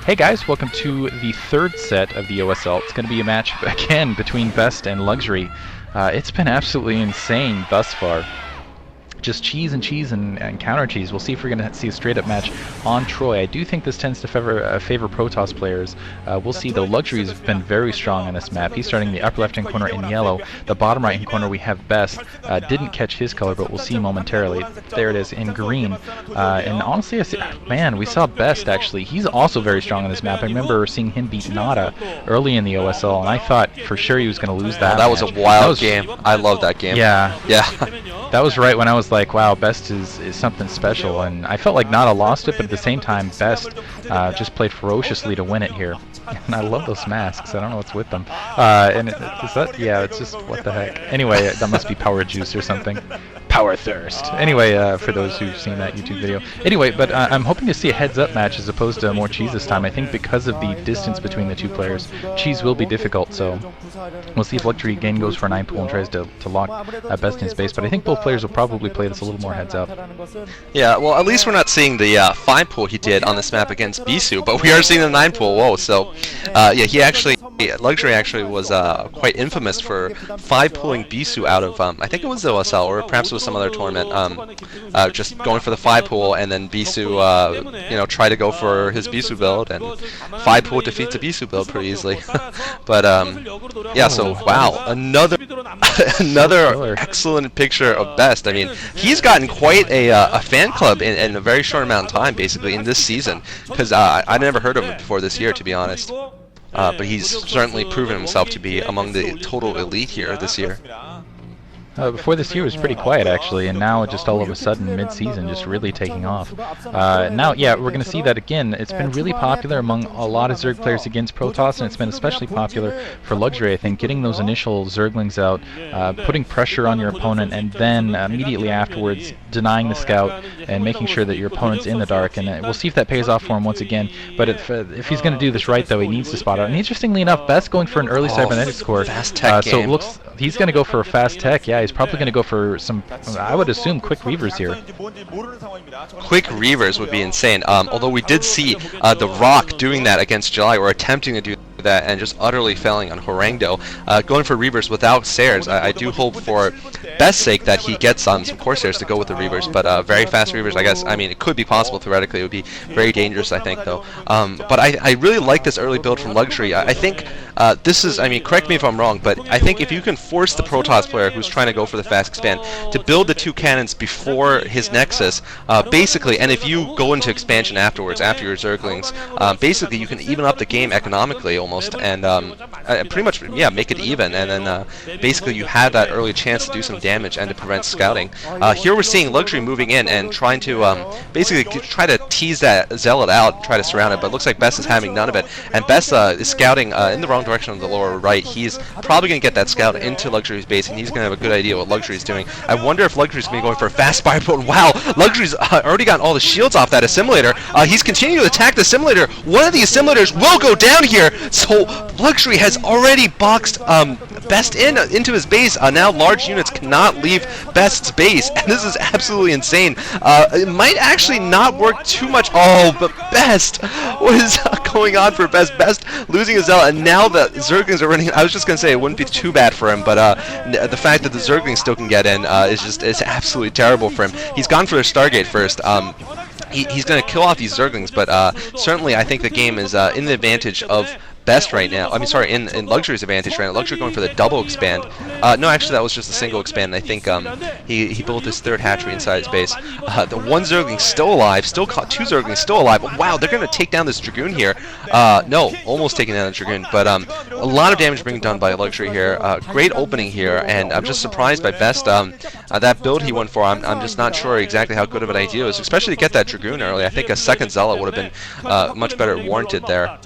Hey guys, welcome to the third set of the OSL. It's going to be a match again between BeSt and Luxury. It's been absolutely insane thus far. Just cheese and counter cheese. We'll see if we're going to see a straight-up match on Troy. I do think this tends to favor Protoss players. We'll see, though. Luxury has been very strong on this map. He's starting the upper left-hand corner in yellow. The bottom right-hand corner we have BeSt. Didn't catch his color, but we'll see momentarily. There it is in green. And honestly, man, we saw BeSt actually. He's also very strong on this map. I remember seeing him beat Nada early in the OSL, and I thought for sure he was going to lose that. That was a wild game. I love that game. Yeah. Yeah. That was right when I was like, wow, BeSt is something special, and I felt like Nada lost it, but at the same time, BeSt just played ferociously to win it here. And I love those masks. I don't know what's with them. And is that? Yeah, it's just what the heck. Anyway, that must be power juice or something. Power thirst. Anyway, for those who've seen that YouTube video. Anyway, but I'm hoping to see a heads-up match as opposed to more cheese this time. I think because of the distance between the two players, cheese will be difficult. So we'll see if Luxury again goes for a 9 pool and tries to lock BeSt in space. But I think both players will probably play this a little more heads-up. Yeah, well, at least we're not seeing the 5 pool he did on this map against BeSt, but we are seeing the 9 pool. Whoa, so yeah, Luxury actually was quite infamous for 5 pulling BeSt out of I think it was the OSL or perhaps it was some other tournament. Just going for the 5 pool and then BeSt you know, try to go for his BeSt build, and 5 pool defeats a BeSt build pretty easily. But yeah, so wow, another excellent picture of BeSt. I mean, he's gotten quite a fan club in a very short amount of time, basically in this season, because I never heard of him before this year, to be honest. But he's certainly proven himself to be among the total elite here this year. Before this year was pretty quiet actually, and now just all of a sudden mid-season just really taking off. Now, yeah, we're going to see that again. It's been really popular among a lot of Zerg players against Protoss, and it's been especially popular for Luxury, I think, getting those initial Zerglings out, putting pressure on your opponent, and then immediately afterwards denying the scout and making sure that your opponent's in the dark. And we'll see if that pays off for him once again. But if he's going to do this right, though, he needs to spot out. And interestingly enough, BeSt going for an early cybernetics core. Fast tech so it game. looks he's going to go for a fast tech. Yeah, he's probably going to go for some, I would assume, quick reavers here. Quick reavers would be insane. Although we did see the Rock doing that against July, or attempting to do that, and just utterly failing on Horangdo. Going for reavers without stairs. I do hope for BeSt's sake that he gets some Corsairs to go with the reavers, but very fast reavers, I guess. I mean, it could be possible theoretically. It would be very dangerous, I think, though. But I really like this early build from Luxury. I think this is, I mean, correct me if I'm wrong, but I think if you can force the Protoss player who's trying to go for the fast expand to build the 2 cannons before his Nexus, basically, and if you go into expansion afterwards, after your Zerglings, basically you can even up the game economically almost, and pretty much, yeah, make it even, and then basically you have that early chance to do some damage and to prevent scouting. Here we're seeing Luxury moving in and trying to basically try to tease that Zealot out, try to surround it, but it looks like BeSt is having none of it, and BeSt is scouting in the wrong direction on the lower right. He's probably going to get that scout into Luxury's base, and he's going to have a good idea what Luxury's doing. I wonder if Luxury's going to be going for a fast fire build. Wow, Luxury's already gotten all the shields off that assimilator. He's continuing to attack the assimilator. One of the assimilators will go down here, so Luxury has already boxed BeSt into his base. Now large units cannot leave BeSt's base, and this is absolutely insane. It might actually not work too much. Oh, but BeSt, what is going on for BeSt? BeSt losing his Zealot, and now the Zerglings are running. I was just gonna say it wouldn't be too bad for him, but the fact that the Zerglings still can get in is absolutely terrible for him. He's gone for the Stargate first. He's going to kill off these Zerglings, but certainly I think the game is in the advantage of BeSt right now. I mean, sorry, in Luxury's advantage right now. Luxury going for the double expand. No, actually, that was just a single expand. I think he built his 3rd hatchery inside his base. The 1 Zergling still alive, still caught 2 Zerglings still alive. Wow, they're going to take down this Dragoon here. No, almost taking down the Dragoon, but a lot of damage being done by Luxury here. Great opening here, and I'm just surprised by BeSt. That build he went for, I'm just not sure exactly how good of an idea it was, especially to get that Dragoon early. I think a 2nd Zealot would have been much better warranted there.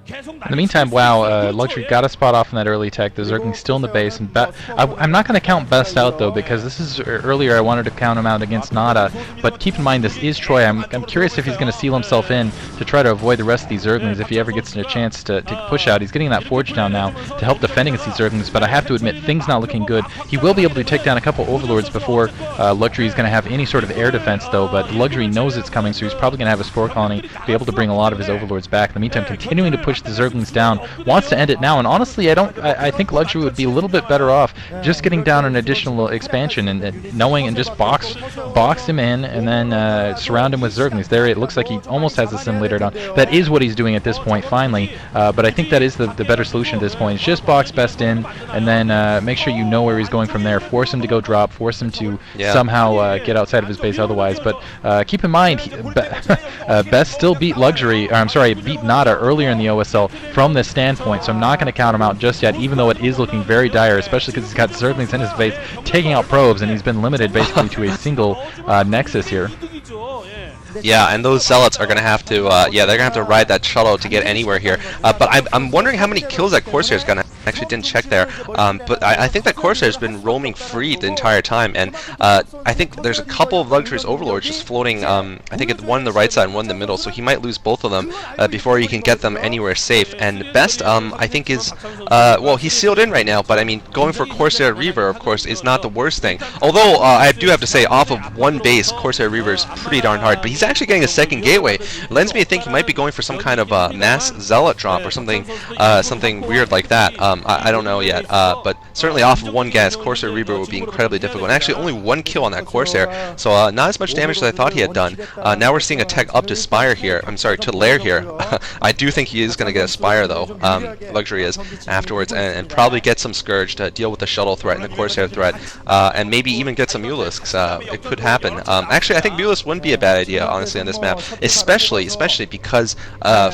In the meantime, wow, Luxury got a spot off in that early tech. The Zergling's still in the base, and I'm not going to count BeSt out though, because this is earlier I wanted to count him out against Nada. But keep in mind, this is Troy. I'm curious if he's going to seal himself in to try to avoid the rest of these Zerglings if he ever gets a chance to push out. He's getting that Forge down now to help defend against these Zerglings, but I have to admit, things not looking good. He will be able to take down a couple Overlords before Luxury is going to have any sort of air defense though, but Luxury knows it's coming, so he's probably going to have a Spore Colony, be able to bring a lot of his Overlords back. In the meantime, continuing to push the Zerglings down, wants to end it now, and honestly, I think Luxury would be a little bit better off just getting down an additional expansion and knowing and just box him in and then surround him with Zerglings. There, it looks like he almost has the Assimilator down. That is what he's doing at this point, finally, but I think that is the better solution at this point. It's just box BeSt in, and then make sure you know where he's going from there. Force him to go drop, force him to somehow get outside of his base otherwise, but keep in mind, BeSt still beat beat Nada earlier in the OSL from this standpoint, so I'm not going to count him out just yet, even though it is looking very dire, especially because he's got Zerglings in his base taking out probes, and he's been limited basically to a single Nexus here. Yeah, and those Zealots are going to have to, they're going to have to ride that shuttle to get anywhere here. But I'm wondering how many kills that Corsair is going to. Actually didn't check there, but I think that Corsair's been roaming free the entire time, and I think there's a couple of Luxury's Overlords just floating, I think one on the right side and one in the middle, so he might lose both of them before he can get them anywhere safe. And BeSt, I think is, well, he's sealed in right now, but I mean, going for Corsair Reaver, of course, is not the worst thing. Although, I do have to say, off of one base, Corsair Reaver is pretty darn hard, but he's actually getting a second gateway. It lends me to think he might be going for some kind of mass Zealot drop or something weird like that. I don't know yet, but certainly off of one gas, Corsair Reaver would be incredibly difficult. And actually, only one kill on that Corsair, so not as much damage as I thought he had done. Now we're seeing a tech up to Spire here. I'm sorry, to Lair here. I do think he is going to get a Spire though. Luxury is afterwards, and probably get some Scourge to deal with the shuttle threat and the Corsair threat, and maybe even get some Mulisks. It could happen. Actually, I think Mulisk wouldn't be a bad idea, honestly, on this map, especially because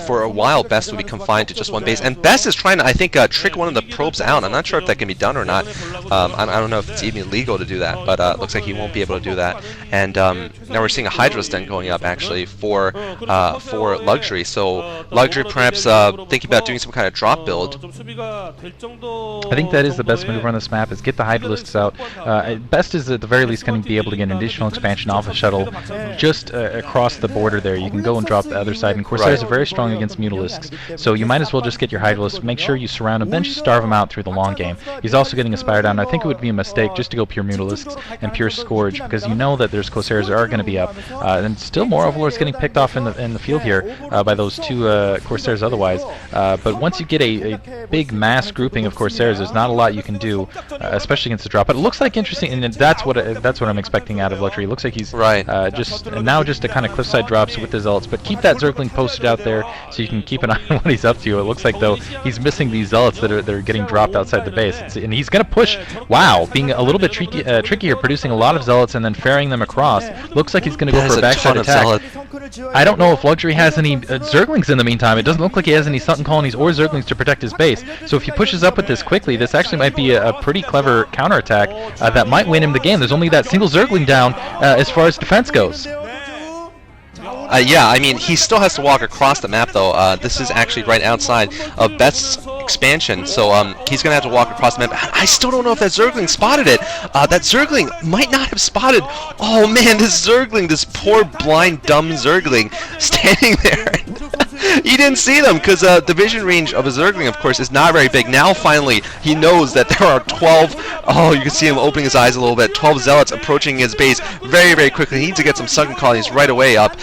for a while BeSt would be confined to just one base, and BeSt is trying to, I think, trick one of the probes out. I'm not sure if that can be done or not. I don't know if it's even legal to do that, but looks like he won't be able to do that. And now we're seeing a Hydro Stent going up actually for Luxury. So Luxury perhaps thinking about doing some kind of drop build. I think that is the best move on this map, is get the Hydralisks out. BeSt is at the very least going to be able to get an additional expansion off a shuttle just across the border there. You can go and drop the other side, and Corsairs are very strong against Mutalisks, so you might as well just get your Hydralisks, make sure you surround them, then just starve him out through the long game. He's also getting a Spire down. I think it would be a mistake just to go pure Mutalisks and pure Scourge, because you know that there's Corsairs that are going to be up, and still more Overlords getting picked off in the field here by those two Corsairs otherwise. But once you get a big mass grouping of Corsairs, there's not a lot you can do, especially against the drop. But it looks like interesting, and that's what I'm expecting out of Luxury. It looks like he's just a kind of cliffside drops with the Zealots, but keep that Zergling posted out there so you can keep an eye on what he's up to. It looks like though he's missing these Zealots that are getting dropped outside the base, and he's going to push. Wow, being a little bit tricky here, producing a lot of Zealots and then ferrying them across. Looks like he's going to go for a backside attack. I don't know if Luxury has any Zerglings in the meantime. It doesn't look like he has any Sutton Colonies or Zerglings to protect his base. So if he pushes up with this quickly, this actually might be a pretty clever counterattack that might win him the game. There's only that single Zergling down as far as defense goes. Yeah, I mean, he still has to walk across the map, though. This is actually right outside of BeSt's expansion, so he's going to have to walk across the map. I still don't know if that Zergling spotted it. That Zergling might not have spotted. Oh, man, this Zergling, this poor, blind, dumb Zergling standing there. He didn't see them, because the vision range of a Zergling, of course, is not very big. Now, finally, he knows that there are 12... Oh, you can see him opening his eyes a little bit. 12 Zealots approaching his base very, very quickly. He needs to get some Sunken Colonies right away up.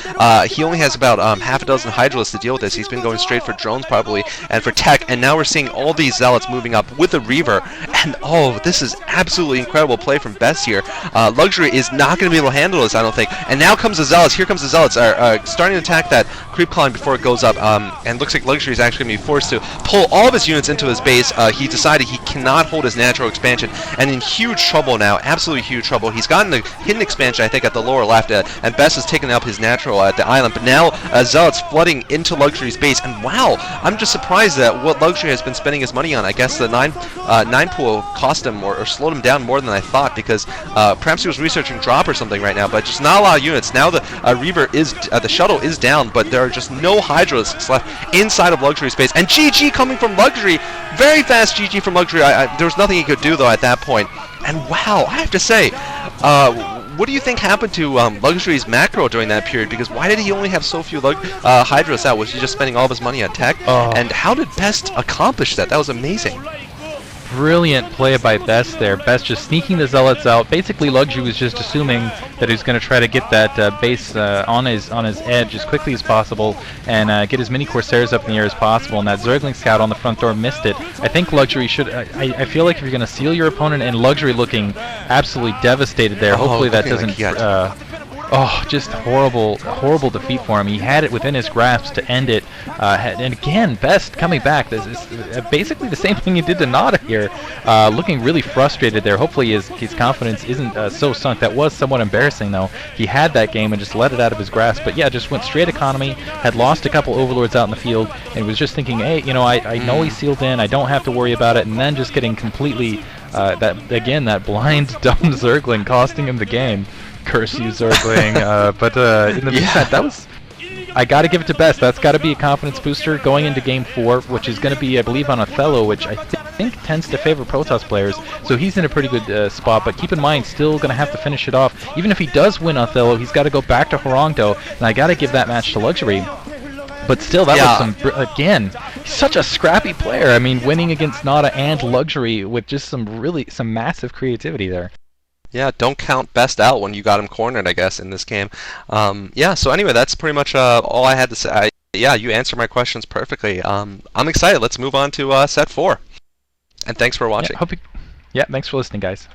He only has about half a dozen Hydralisks to deal with this. He's been going straight for drones, probably, and for tech, and now we're seeing all these Zealots moving up with a Reaver, and oh, this is absolutely incredible play from BeSt here. Luxury is not going to be able to handle this, I don't think. And now comes the Zealots. Here comes the Zealots, starting to attack that creep colony before it goes up, and looks like Luxury is actually going to be forced to pull all of his units into his base. He decided he cannot hold his natural expansion, and in huge trouble now, absolutely huge trouble. He's gotten the hidden expansion, I think, at the lower left, and BeSt has taken up his natural at the island, but now Zealots flooding into Luxury's base, and wow, I'm just surprised at what Luxury has been spending his money on. I guess the 9 pool cost him or slowed him down more than I thought, because perhaps he was researching drop or something right now, but just not a lot of units. Now the Reaver is, the shuttle is down, but there are just no Hydralisks seconds left inside of Luxury space, and GG coming from Luxury. Very fast GG from Luxury. There was nothing he could do, though, at that point. And wow, I have to say, what do you think happened to Luxury's macro during that period? Because why did he only have so few Hydras out? Was he just spending all of his money on tech? And how did BeSt accomplish that? That was amazing. Brilliant play by BeSt there. BeSt just sneaking the Zealots out. Basically, Luxury was just assuming that he was going to try to get that base on his edge as quickly as possible and get as many Corsairs up in the air as possible. And that Zergling scout on the front door missed it. I think Luxury should. I feel like if you're going to seal your opponent, and Luxury looking absolutely devastated there. Hopefully that doesn't. Just horrible defeat for him. He had it within his grasp to end it. And again, BeSt coming back. This is basically the same thing he did to Nada here. Looking really frustrated there. Hopefully his confidence isn't so sunk. That was somewhat embarrassing, though. He had that game and just let it out of his grasp. But yeah, just went straight economy. Had lost a couple Overlords out in the field. And was just thinking, hey, I know he's sealed in. I don't have to worry about it. And then just getting completely, that blind, dumb Zergling costing him the game. Curse you, Zergling. But in the meantime, that was... I got to give it to BeSt. That's got to be a confidence booster going into Game 4, which is going to be, I believe, on Othello, which I think tends to favor Protoss players. So he's in a pretty good spot. But keep in mind, still going to have to finish it off. Even if he does win Othello, he's got to go back to Horongdo. And I got to give that match to Luxury. But still, that was some... Again, such a scrappy player. I mean, winning against Nada and Luxury with just some massive creativity there. Yeah, don't count BeSt out when you got him cornered, I guess, in this game. Yeah, so anyway, that's pretty much all I had to say. Yeah, you answered my questions perfectly. I'm excited. Let's move on to set 4. And thanks for watching. Yeah, thanks for listening, guys.